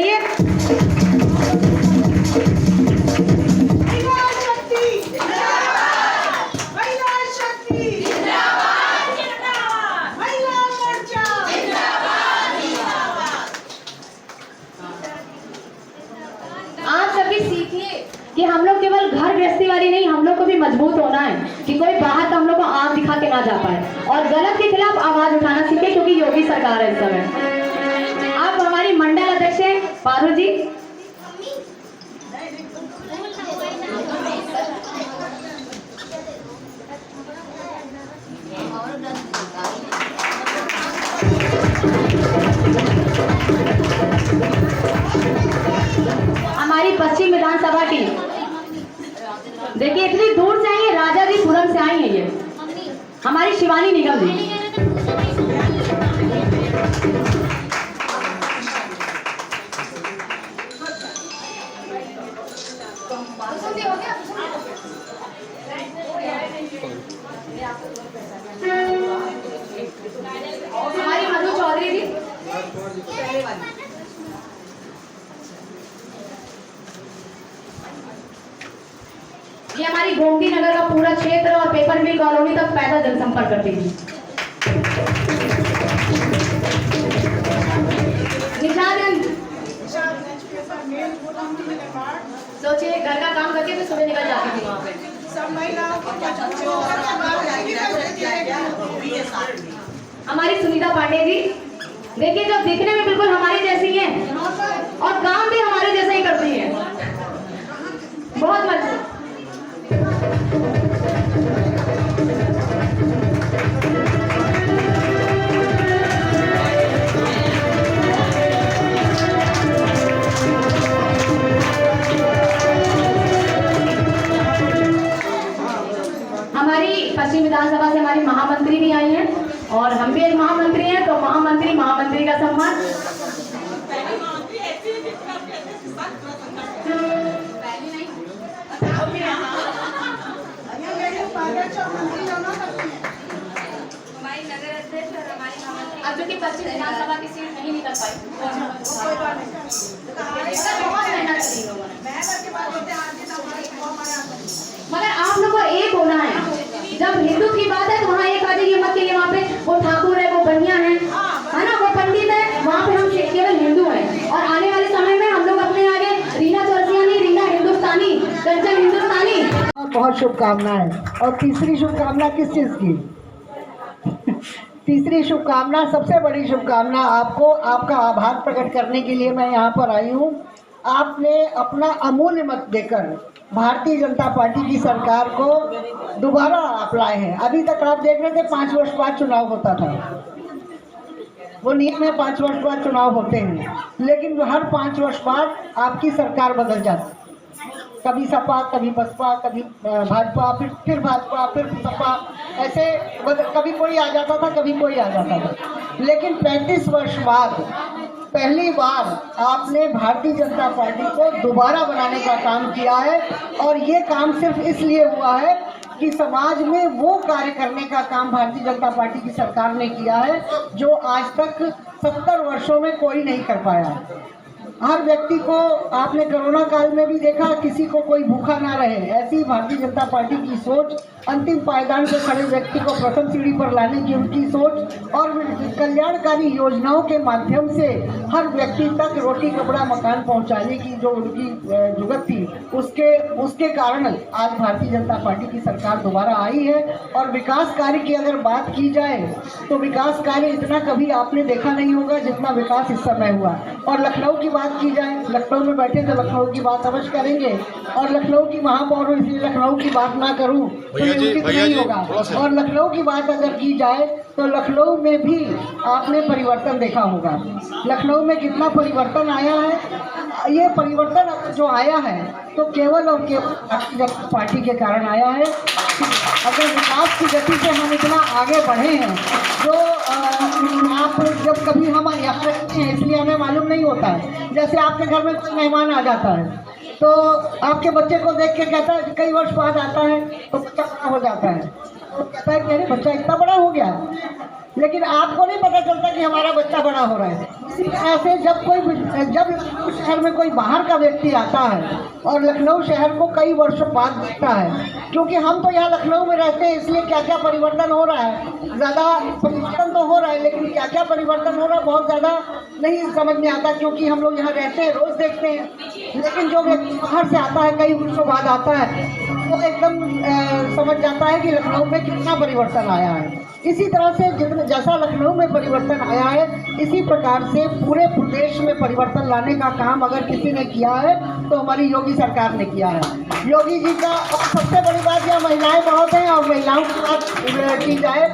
करिए। आप सभी सीखिए कि हम लोग केवल घर गृहस्थी वाली नहीं, हम लोग को भी मजबूत होना है कि कोई बाहर तो हम लोग को आंख दिखा के ना जा पाए, और गलत के खिलाफ आवाज उठाना सीखे, क्योंकि योगी सरकार है इस समय। आप हमारी मंडल अध्यक्ष हैं पारुल जी। हमारी पश्चिम विधानसभा टीम देखिए इतनी दूर से आई है, राजाजीपुरम से आई है ये हमारी शिवानी निगम जी। हमारी मधु चौधरी जी। ये हमारी गोमती नगर का पूरा क्षेत्र और पेपर मिल कॉलोनी तक पैदल जनसंपर्क करती थी। सोचिए घर का काम करके तो सुबह निकल जाती थी वहाँ पे। हमारी सुनीता पांडे जी देखिए, जो दिखने में बिल्कुल हमारी जैसी हैं और काम भी हमारे जैसा ही करती हैं, बहुत मजबूत। हमारी पश्चिम विधानसभा से हमारी महामंत्री भी आई हैं, और हम भी एक महामंत्री हैं, तो महामंत्री का सम्मान। अब जो कि पश्चिम विधानसभा की सीट नहीं निकल पाई, बहुत मेहनत करी लोगों ने, मगर आप लोगों को एक होना है। जब हिंदू की बात है तो वहाँ एक आ जाइए मत, ये वहाँ पे वो ठाकुर है, वो बनिया है ना, वो पंडित है, वहाँ पे हम केवल हिंदू हैं। और आने वाले समय में हम लोग अपने आगे रीना चौरसिया नहीं, रीना हिंदुस्तानी, कंचन हिंदुस्तानी। बहुत शुभकामनाएं। और तीसरी शुभकामना किस चीज की? तीसरी शुभकामना, सबसे बड़ी शुभकामना आपको, आपका आभार प्रकट करने के लिए मैं यहाँ पर आई हूँ। आपने अपना अमूल्य मत देकर भारतीय जनता पार्टी की सरकार को दोबारा आप लाए हैं। अभी तक आप देख रहे थे 5 वर्ष बाद चुनाव होता था, वो नियम है 5 वर्ष बाद चुनाव होते हैं, लेकिन हर 5 वर्ष बाद आपकी सरकार बदल जाती, कभी सपा, कभी बसपा, कभी भाजपा, फिर भाजपा, फिर सपा, ऐसे कभी कोई आ जाता था, कभी कोई आ जाता था। लेकिन 35 वर्ष बाद पहली बार आपने भारतीय जनता पार्टी को दोबारा बनाने का काम किया है, और ये काम सिर्फ इसलिए हुआ है कि समाज में वो कार्य करने का काम भारतीय जनता पार्टी की सरकार ने किया है जो आज तक 70 वर्षों में कोई नहीं कर पाया। हर व्यक्ति को आपने कोरोना काल में भी देखा, किसी को कोई भूखा ना रहे, ऐसी भारतीय जनता पार्टी की सोच, अंतिम पायदान पे खड़े व्यक्ति को प्रथम सीढ़ी पर लाने की उनकी सोच, और कल्याणकारी योजनाओं के माध्यम से हर व्यक्ति तक रोटी कपड़ा मकान पहुंचाने की जो उनकी जुगत थी, उसके कारण आज भारतीय जनता पार्टी की सरकार दोबारा आई है। और विकास कार्य की अगर बात की जाए तो विकास कार्य इतना कभी आपने देखा नहीं होगा जितना विकास इस समय हुआ। और लखनऊ की बात की जाए, लखनऊ में बैठे तो लखनऊ की बात अवश्य करेंगे, और लखनऊ की महापौर हूँ इसलिए लखनऊ की बात ना करूँ तो उचित नहीं होगा। और लखनऊ की बात अगर की जाए तो लखनऊ में भी आपने परिवर्तन देखा होगा। लखनऊ में कितना परिवर्तन आया है, ये परिवर्तन जो आया है तो केवल और केवल पार्टी के कारण आया है। अगर विकास की गति से हम इतना आगे बढ़े हैं, जो आप जब कभी हम यात्रा करते हैं इसलिए हमें मालूम नहीं होता है। जैसे आपके घर में कोई मेहमान आ जाता है तो आपके बच्चे को देख के कहता है, कई वर्ष बाद आता है तो बच्चा बड़ा हो जाता है, तो कहता है कि अरे बच्चा इतना बड़ा हो गया। लेकिन आपको नहीं पता चलता कि हमारा बच्चा बड़ा हो रहा है। इसी तरह से जब लखनऊ शहर में कोई बाहर का व्यक्ति आता है और लखनऊ शहर को कई वर्षों बाद देखता है, क्योंकि हम तो यहाँ लखनऊ में रहते हैं, इसलिए क्या क्या परिवर्तन हो रहा है, ज़्यादा परिवर्तन तो हो रहा है, लेकिन क्या क्या परिवर्तन हो रहा है बहुत ज़्यादा नहीं समझ में आता, क्योंकि हम लोग यहाँ रहते हैं, रोज़ देखते हैं। लेकिन जो व्यक्ति बाहर से आता है, कई वर्षों बाद आता है, वो एकदम समझ जाता है कि लखनऊ में कितना परिवर्तन आया है। इसी तरह से जैसा लखनऊ में परिवर्तन आया है, इसी प्रकार से पूरे प्रदेश में परिवर्तन लाने का काम अगर किसी ने किया है तो हमारी योगी सरकार ने किया है। योगी जी का सबसे बड़ी बात यह महिलाएं बहुत हैं, और महिलाओं की बात की जाए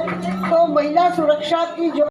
तो महिला सुरक्षा की जो